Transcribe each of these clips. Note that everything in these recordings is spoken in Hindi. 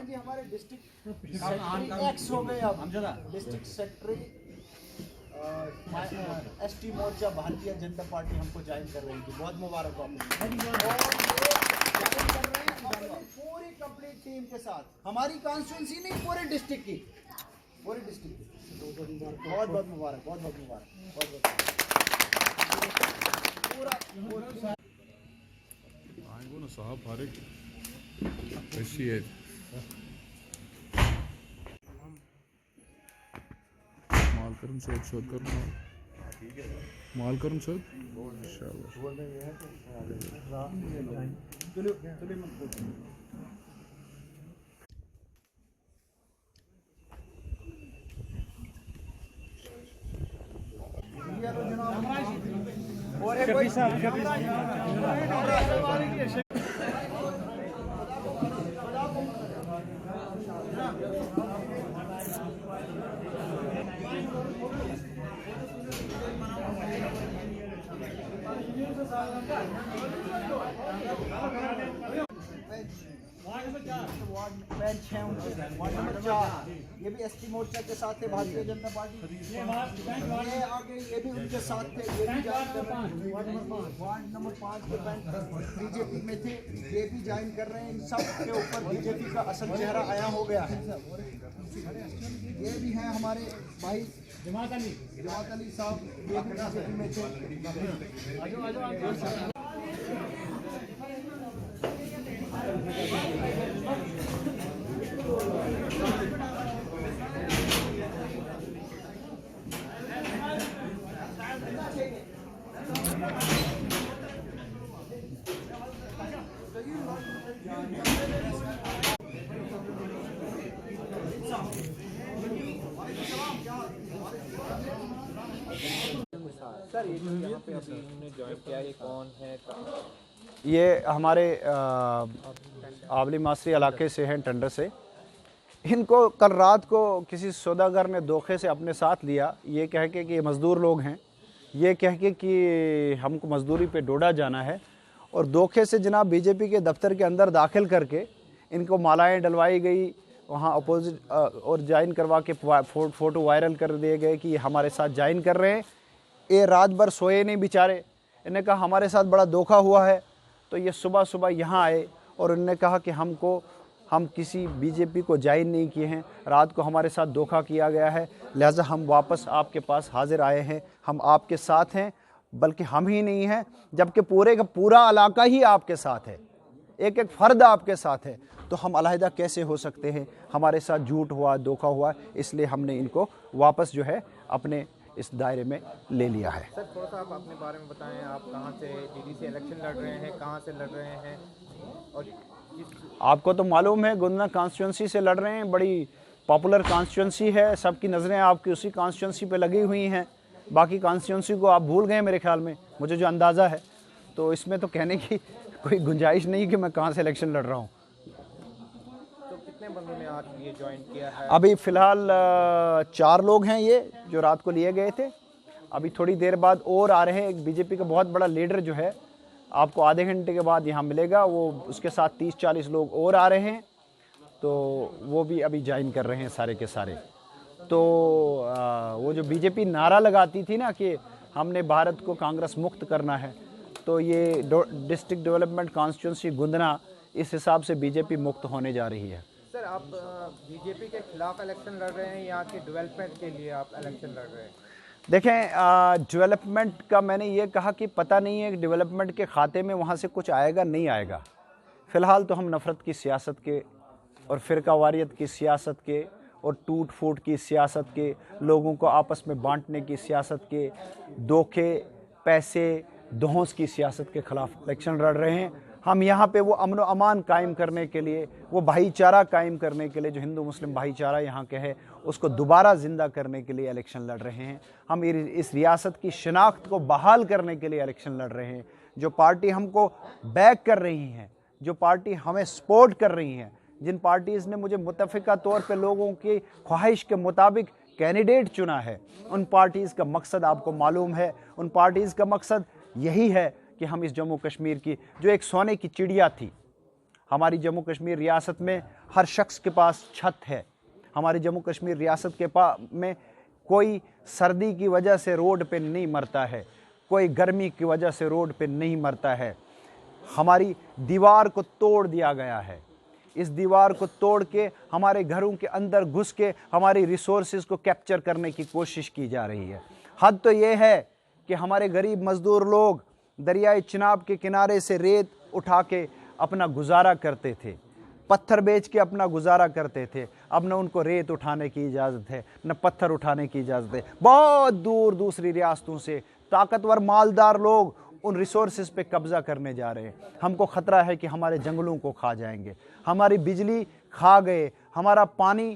हैं जी हमारे डिस्ट्रिक्ट सेक्रेटरी एक्स हो गए अब डिस्ट्रिक्ट सेक्रेटरी एसटी मोर्चा भारतीय जनता पार्टी हमको ज्वाइन कर रही थी। बहुत मुबारक हो पूरी कंप्लीट टीम के साथ, हमारी कॉन्स्टिट्यूंसी नहीं पूरे डिस्ट्रिक्ट की, पूरे डिस्ट्रिक्ट की। बहुत बहुत मुबारक, बहुत बहुत मुबारक, बहुत बहुत पूरा साहब फारिक कैसी है? मालकरम साहब शोध कर मालकरम साहब वार्ड नंबर 4 ये भी एसटी मोर्चा के साथ थे, भारतीय जनता पार्टी। ये आगे ये भी उनके साथ थे, ये भी ज्वाइन कर रहे हैं। वार्ड नंबर 5 के बीजेपी में थे, ये भी ज्वाइन कर रहे हैं। इन सब के ऊपर बीजेपी का असल चेहरा आया हो गया है। ये भी हैं हमारे भाई जमात अली साहब, ये भी बीजेपी में थे। सर ये जो यहाँ पे अभी इन्होंने ज्वाइन किया है, कौन है? ये हमारे आबली मासरी इलाके से हैं, टेंडर से। इनको कल रात को किसी सौदागर ने धोखे से अपने साथ लिया, ये कह के कि मज़दूर लोग हैं, ये कह के कि हमको मज़दूरी पे डोडा जाना है, और धोखे से जनाब बीजेपी के दफ्तर के अंदर दाखिल करके इनको मालाएं डलवाई गई, वहाँ अपोजिट और ज्वाइन करवा के फ़ोटो वायरल कर दिए गए कि हमारे साथ ज्वाइन कर रहे हैं। ये रात भर सोए नहीं बेचारे, इन्होंने कहा हमारे साथ बड़ा धोखा हुआ है। तो ये सुबह सुबह यहाँ आए और उन्होंने कहा कि हम किसी बीजेपी को ज्वाइन नहीं किए हैं, रात को हमारे साथ धोखा किया गया है, लिहाजा हम वापस आपके पास हाजिर आए हैं, हम आपके साथ हैं। बल्कि हम ही नहीं हैं, जबकि पूरे का पूरा इलाका ही आपके साथ है, एक एक फ़र्द आपके साथ है, तो हम अलहदा कैसे हो सकते हैं? हमारे साथ झूठ हुआ, धोखा हुआ, इसलिए हमने इनको वापस जो है अपने इस दायरे में ले लिया है। सर थोड़ा सा आप अपने बारे में बताएं, आप कहाँ से दीदी से इलेक्शन लड़ रहे हैं, कहाँ से लड़ रहे हैं? और आपको तो मालूम है गुंदना कॉन्स्टिट्यूंसी से लड़ रहे हैं, बड़ी पॉपुलर कॉन्स्टिट्यूंसी है, सबकी नज़रें आपकी उसी कॉन्स्टिट्यूंसी पे लगी हुई हैं। बाकी कॉन्स्टिट्यूंसी को आप भूल गए मेरे ख्याल में, मुझे जो अंदाज़ा है। तो इसमें तो कहने की कोई गुंजाइश नहीं कि मैं कहाँ से इलेक्शन लड़ रहा हूँ। तो कितने बंदों ने आज ये ज्वाइन किया है? अभी फ़िलहाल 4 लोग हैं ये जो रात को लिए गए थे। अभी थोड़ी देर बाद और आ रहे हैं। एक बीजेपी का बहुत बड़ा लीडर जो है आपको आधे घंटे के बाद यहाँ मिलेगा, वो उसके साथ 30-40 लोग और आ रहे हैं, तो वो भी अभी ज्वाइन कर रहे हैं सारे के सारे। तो वो जो बीजेपी नारा लगाती थी ना कि हमने भारत को कांग्रेस मुक्त करना है, तो ये डिस्ट्रिक्ट डेवलपमेंट कॉन्स्टिट्यूंसी गुंदना इस हिसाब से बीजेपी मुक्त होने जा रही है। सर आप बीजेपी के खिलाफ इलेक्शन लड़ रहे हैं, यहाँ के डेवलपमेंट के लिए आप इलेक्शन लड़ रहे हैं? देखें, डेवलपमेंट का मैंने ये कहा कि पता नहीं है कि डेवलपमेंट के खाते में वहाँ से कुछ आएगा नहीं आएगा। फ़िलहाल तो हम नफ़रत की सियासत के और फ़िरकावारियत की सियासत के और टूट फूट की सियासत के, लोगों को आपस में बांटने की सियासत के, धोखे पैसे दोहस की सियासत के ख़िलाफ़ इलेक्शन लड़ रहे हैं। हम यहाँ पे वो अमन व अमान कायम करने के लिए, वो भाईचारा कायम करने के लिए, जो हिंदू मुस्लिम भाईचारा यहाँ के है उसको दोबारा ज़िंदा करने के लिए इलेक्शन लड़ रहे हैं। हम इस रियासत की शनाख्त को बहाल करने के लिए इलेक्शन लड़ रहे हैं। जो पार्टी हमको बैक कर रही हैं, जो पार्टी हमें सपोर्ट कर रही हैं, जिन पार्टीज़ ने मुझे मुतफ़िका तौर पे लोगों की ख्वाहिश के मुताबिक कैंडिडेट चुना है, उन पार्टीज़ का मकसद आपको मालूम है। उन पार्टीज़ का मकसद यही है कि हम इस जम्मू कश्मीर की जो एक सोने की चिड़िया थी, हमारी जम्मू कश्मीर रियासत में हर शख्स के पास छत है। हमारी जम्मू कश्मीर रियासत के में कोई सर्दी की वजह से रोड पे नहीं मरता है, कोई गर्मी की वजह से रोड पे नहीं मरता है। हमारी दीवार को तोड़ दिया गया है। इस दीवार को तोड़ के हमारे घरों के अंदर घुस के हमारी रिसोर्सेज को कैप्चर करने की कोशिश की जा रही है। हद तो ये है कि हमारे गरीब मजदूर लोग दरियाए चिनाब के किनारे से रेत उठा के अपना गुजारा करते थे, पत्थर बेच के अपना गुजारा करते थे। अब न उनको रेत उठाने की इजाज़त है, न पत्थर उठाने की इजाज़त है। बहुत दूर दूसरी रियासतों से ताकतवर मालदार लोग उन रिसोर्सेज पे कब्ज़ा करने जा रहे हैं। हमको ख़तरा है कि हमारे जंगलों को खा जाएंगे, हमारी बिजली खा गए, हमारा पानी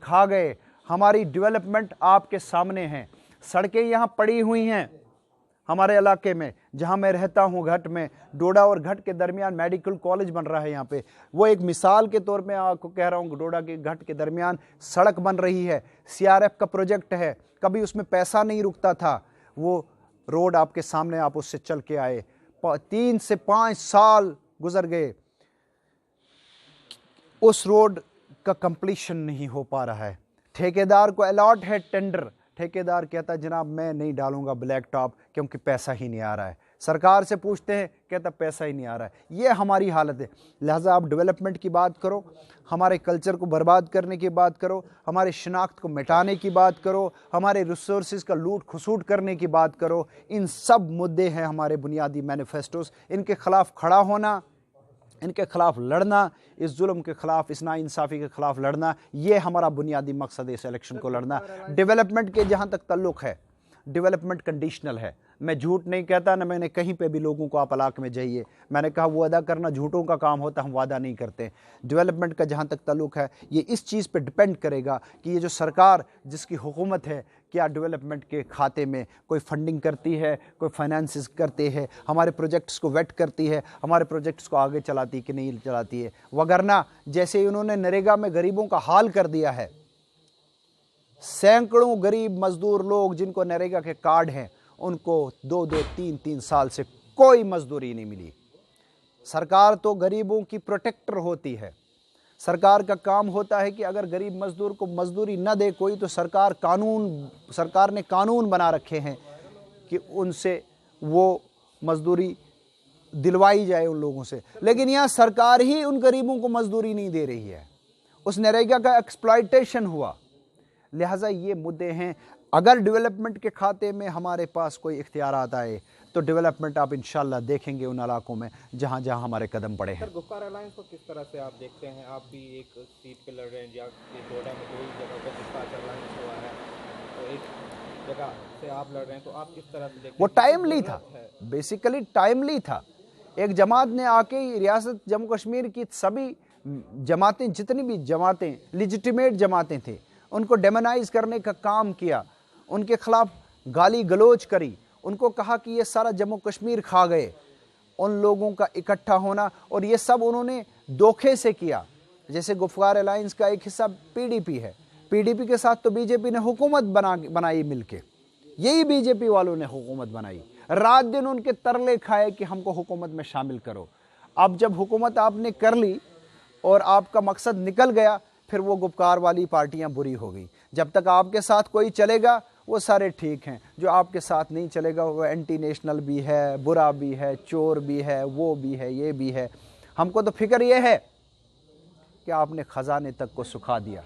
खा गए, हमारी डेवलपमेंट आपके सामने है। सड़कें यहाँ पड़ी हुई हैं हमारे इलाके में, जहाँ मैं रहता हूँ घट में, डोडा और घट के दरमियान मेडिकल कॉलेज बन रहा है यहाँ पे। वो एक मिसाल के तौर पे आपको कह रहा हूँ, डोडा के घट के दरमियान सड़क बन रही है। सीआरएफ का प्रोजेक्ट है, कभी उसमें पैसा नहीं रुकता था। वो रोड आपके सामने, आप उससे चल के आए, 3 से 5 साल गुजर गए, उस रोड का कंप्लीशन नहीं हो पा रहा है। ठेकेदार को अलॉट है टेंडर, ठेकेदार कहता है जनाब मैं नहीं डालूंगा ब्लैक टॉप क्योंकि पैसा ही नहीं आ रहा है। सरकार से पूछते हैं, कहता पैसा ही नहीं आ रहा है। ये हमारी हालत है। लिहाजा आप डेवलपमेंट की बात करो, हमारे कल्चर को बर्बाद करने की बात करो, हमारे शिनाख्त को मिटाने की बात करो, हमारे रिसोर्सेज का लूट खसूट करने की बात करो। इन सब मुद्दे हैं हमारे बुनियादी मैनिफेस्टोस। इनके खिलाफ खड़ा होना, इनके खिलाफ लड़ना, इस जुल्म के खिलाफ, इस नाइंसाफ़ी के खिलाफ लड़ना, ये हमारा बुनियादी मकसद है इस इलेक्शन को लड़ना। डेवलपमेंट के जहाँ तक ताल्लुक़ है, डेवलपमेंट कंडीशनल है। मैं झूठ नहीं कहता, ना मैंने कहीं पे भी लोगों को आप इलाके में जाइए, मैंने कहा वो अदा करना झूठों का काम होता, हम वादा नहीं करते। डेवलपमेंट का जहाँ तक ताल्लुक़ है, ये इस चीज़ पे डिपेंड करेगा कि ये जो सरकार जिसकी हुकूमत है, क्या डेवलपमेंट के खाते में कोई फंडिंग करती है, कोई फाइनेंस करते हैं, हमारे प्रोजेक्ट्स को वेट करती है, हमारे प्रोजेक्ट्स को आगे चलाती कि नहीं चलाती है। वगरना जैसे उन्होंने नरेगा में गरीबों का हाल कर दिया है, सैकड़ों गरीब मजदूर लोग जिनको नरेगा के कार्ड हैं, उनको 2-2, 3-3 साल से कोई मजदूरी नहीं मिली। सरकार तो गरीबों की प्रोटेक्टर होती है। सरकार का काम होता है कि अगर गरीब मजदूर को मजदूरी न दे कोई, तो सरकार ने कानून बना रखे हैं कि उनसे वो मजदूरी दिलवाई जाए उन लोगों से। लेकिन यहाँ सरकार ही उन गरीबों को मजदूरी नहीं दे रही है, उस नरेगा का एक्सप्लॉयटेशन हुआ। लिहाजा ये मुद्दे हैं। अगर डेवलपमेंट के खाते में हमारे पास कोई इख्तियारात आए तो डेवलपमेंट आप इंशाल्लाह देखेंगे उन इलाकों में जहाँ जहाँ हमारे कदम पड़े हैं। सर, गुफ्तार अलायंस को किस तरह से आप देखते हैं? आप भी एक सीट पे लड़ रहे हैं, या डोडा में 2 जगह पर गुफ्तार अलायंस हुआ है, तो एक जगह से आप लड़ रहे हैं, तो आप किस तरह से देखते हैं? वो टाइमली था, बेसिकली टाइमली था। एक जमात ने आके रियासत जम्मू कश्मीर की सभी जमातें, जितनी भी जमातें लिजिटिमेट जमातें थे, उनको डेमोनाइज करने का काम किया, उनके खिलाफ गाली गलोच करी, उनको कहा कि ये सारा जम्मू कश्मीर खा गए। उन लोगों का इकट्ठा होना, और ये सब उन्होंने धोखे से किया। जैसे गुफ्तार अलायंस का एक हिस्सा पीडीपी है, पीडीपी के साथ तो बीजेपी ने हुकूमत बनाई मिलके, यही बीजेपी वालों ने हुकूमत बनाई, रात दिन उनके तरले खाए कि हमको हुकूमत में शामिल करो। अब जब हुकूमत आपने कर ली और आपका मकसद निकल गया, फिर वो गुफ्तार वाली पार्टियां बुरी हो गई। जब तक आपके साथ कोई चलेगा वो सारे ठीक हैं, जो आपके साथ नहीं चलेगा वो एंटी नेशनल भी है, बुरा भी है, चोर भी है, वो भी है, ये भी है। हमको तो फिक्र ये है कि आपने ख़जाने तक को सुखा दिया,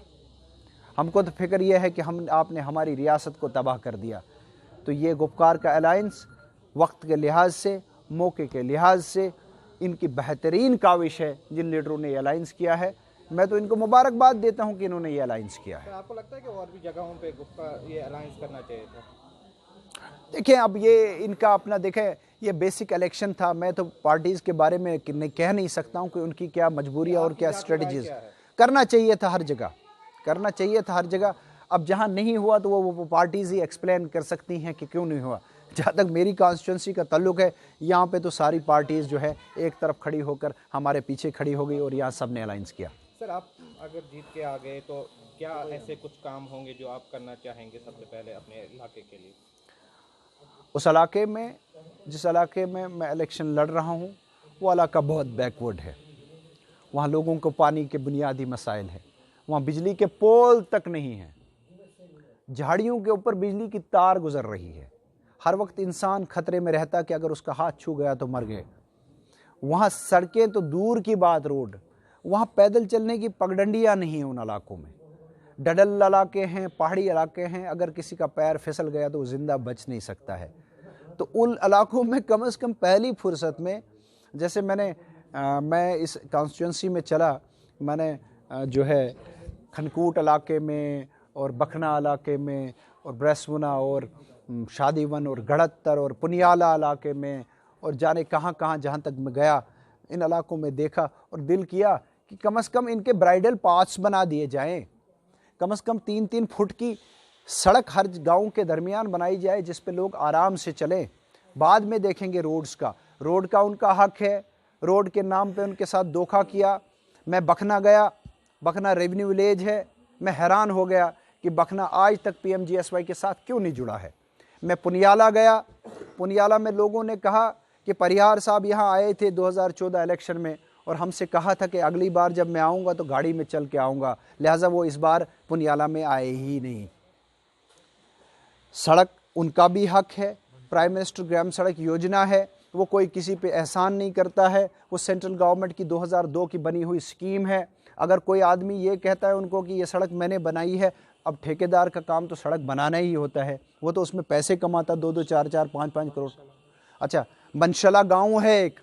हमको तो फिक्र ये है कि आपने हमारी रियासत को तबाह कर दिया। तो ये गुफ्तार का अलायंस वक्त के लिहाज से, मौके के लिहाज से इनकी बेहतरीन काविश है जिन लीडरों ने ये अलायंस किया है। मैं तो इनको मुबारकबाद देता हूं कि इन्होंने ये अलायंस किया है। तो आपको लगता है कि और भी जगहों पे ये अलायंस करना चाहिए था? देखें, अब ये इनका अपना, देखें ये बेसिक इलेक्शन था। मैं तो पार्टीज़ के बारे में कह नहीं सकता हूं कि उनकी क्या मजबूरियाँ और क्या स्ट्रेटजीज। करना चाहिए था हर जगह, करना चाहिए था हर जगह। अब जहां नहीं हुआ तो वो पार्टीज़ ही एक्सप्लेन कर सकती हैं कि क्यों नहीं हुआ। जहाँ तक मेरी कॉन्स्टिट्यूंसी का ताल्लुक है, यहाँ पे तो सारी पार्टीज़ जो है एक तरफ खड़ी होकर हमारे पीछे खड़ी हो गई और यहाँ सब ने अलायंस किया। सर, आप अगर जीत के आ गए तो क्या ऐसे कुछ काम होंगे जो आप करना चाहेंगे सबसे पहले अपने इलाके के लिए? उस इलाके में, जिस इलाके में मैं इलेक्शन लड़ रहा हूँ, वो इलाका बहुत बैकवर्ड है, वहाँ लोगों को पानी के बुनियादी मसाइल है, वहाँ बिजली के पोल तक नहीं है, झाड़ियों के ऊपर बिजली की तार गुजर रही है। हर वक्त इंसान खतरे में रहता कि अगर उसका हाथ छू गया तो मर गए। वहाँ सड़कें तो दूर की बात, रोड, वहाँ पैदल चलने की पगडंडियाँ नहीं हैं उन इलाकों में। डडल इलाके हैं, पहाड़ी इलाके हैं, अगर किसी का पैर फिसल गया तो वो ज़िंदा बच नहीं सकता है। तो उन इलाकों में कम से कम पहली फुर्सत में, जैसे मैं इस कॉन्स्टिट्यूंसी में चला, मैंने जो है खनकूट इलाके में और बखना इलाके में और ब्रेसवुना और शादीवन और गढ़त्तर और पुनियाला इलाके में और जाने कहाँ कहाँ, जहाँ तक मैं गया इन इलाकों में देखा और दिल किया कि कम से कम इनके ब्राइडल पाथ्स बना दिए जाएं, कम से कम 3-3 फुट की सड़क हर गांव के दरमियान बनाई जाए जिस पे लोग आराम से चलें। बाद में देखेंगे रोड का उनका हक है, रोड के नाम पे उनके साथ धोखा किया। मैं बखना गया, बखना रेवेन्यू विलेज है, मैं हैरान हो गया कि बखना आज तक PMGSY के साथ क्यों नहीं जुड़ा है। मैं पुनियाला गया, पुनियाला में लोगों ने कहा कि परिहार साहब यहाँ आए थे 2014 इलेक्शन में और हमसे कहा था कि अगली बार जब मैं आऊँगा तो गाड़ी में चल के आऊँगा, लिहाजा वो इस बार पुनियाला में आए ही नहीं। सड़क उनका भी हक है, प्राइम मिनिस्टर ग्राम सड़क योजना है, वो कोई किसी पे एहसान नहीं करता है, वो सेंट्रल गवर्नमेंट की 2002 की बनी हुई स्कीम है। अगर कोई आदमी ये कहता है उनको कि ये सड़क मैंने बनाई है, अब ठेकेदार का काम तो सड़क बनाना ही होता है, वो तो उसमें पैसे कमाता 2-2, 4-4, 5-5 करोड़। अच्छा, बनशला गांव है एक,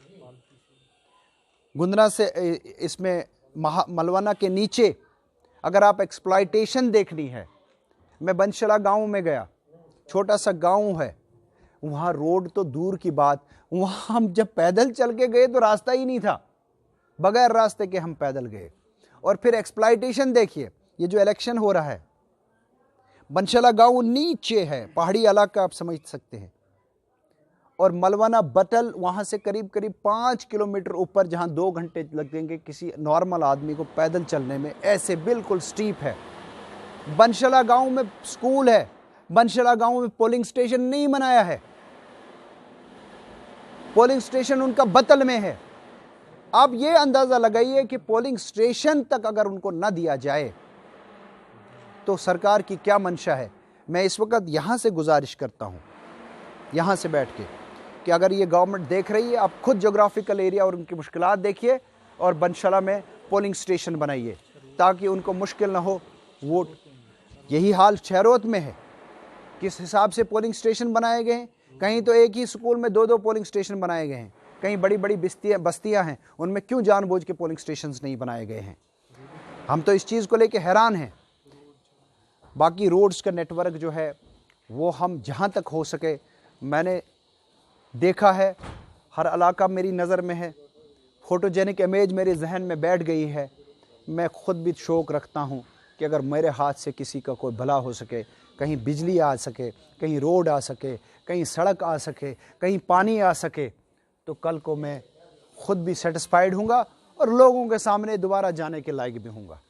गुंदरा से इसमें मलवाना के नीचे, अगर आप एक्सप्लॉयटेशन देखनी है, मैं बनशला गांव में गया, छोटा सा गांव है, वहाँ रोड तो दूर की बात, वहाँ हम जब पैदल चल के गए तो रास्ता ही नहीं था, बगैर रास्ते के हम पैदल गए। और फिर एक्सप्लॉयटेशन देखिए, ये जो इलेक्शन हो रहा है, बनशला गांव नीचे है, पहाड़ी इलाका आप समझ सकते हैं, और मलवाना बटल वहाँ से करीब करीब 5 किलोमीटर ऊपर, जहाँ 2 घंटे लगेंगे किसी नॉर्मल आदमी को पैदल चलने में, ऐसे बिल्कुल स्टीप है। बनशला गांव में स्कूल है, बनशला गांव में पोलिंग स्टेशन नहीं बनाया है, पोलिंग स्टेशन उनका बतल में है। आप ये अंदाजा लगाइए कि पोलिंग स्टेशन तक अगर उनको न दिया जाए तो सरकार की क्या मंशा है। मैं इस वक्त यहां से गुजारिश करता हूं, यहां से बैठ के, कि अगर ये गवर्नमेंट देख रही है, आप खुद ज्योग्राफिकल एरिया और उनकी मुश्किलात देखिए और बनशला में पोलिंग स्टेशन बनाइए ताकि उनको मुश्किल ना हो वोट। यही हाल शहरोत में है, किस हिसाब से पोलिंग स्टेशन बनाए गए हैं। कहीं तो एक ही स्कूल में 2-2 पोलिंग स्टेशन बनाए गए हैं, कहीं बड़ी बड़ी बस्तियां हैं, उनमें क्यों जानबूझ के पोलिंग स्टेशंस नहीं बनाए गए हैं। हम तो इस चीज़ को लेके हैरान हैं। बाकी रोड्स का नेटवर्क जो है वो हम जहाँ तक हो सके, मैंने देखा है, हर इलाका मेरी नज़र में है, फ़ोटोजेनिक इमेज मेरे जहन में बैठ गई है। मैं ख़ुद भी शौक़ रखता हूँ कि अगर मेरे हाथ से किसी का कोई भला हो सके, कहीं बिजली आ सके, कहीं रोड आ सके, कहीं सड़क आ सके, कहीं पानी आ सके, तो कल को मैं ख़ुद भी सेटिस्फाइड हूँगा और लोगों के सामने दोबारा जाने के लायक भी हूँगा।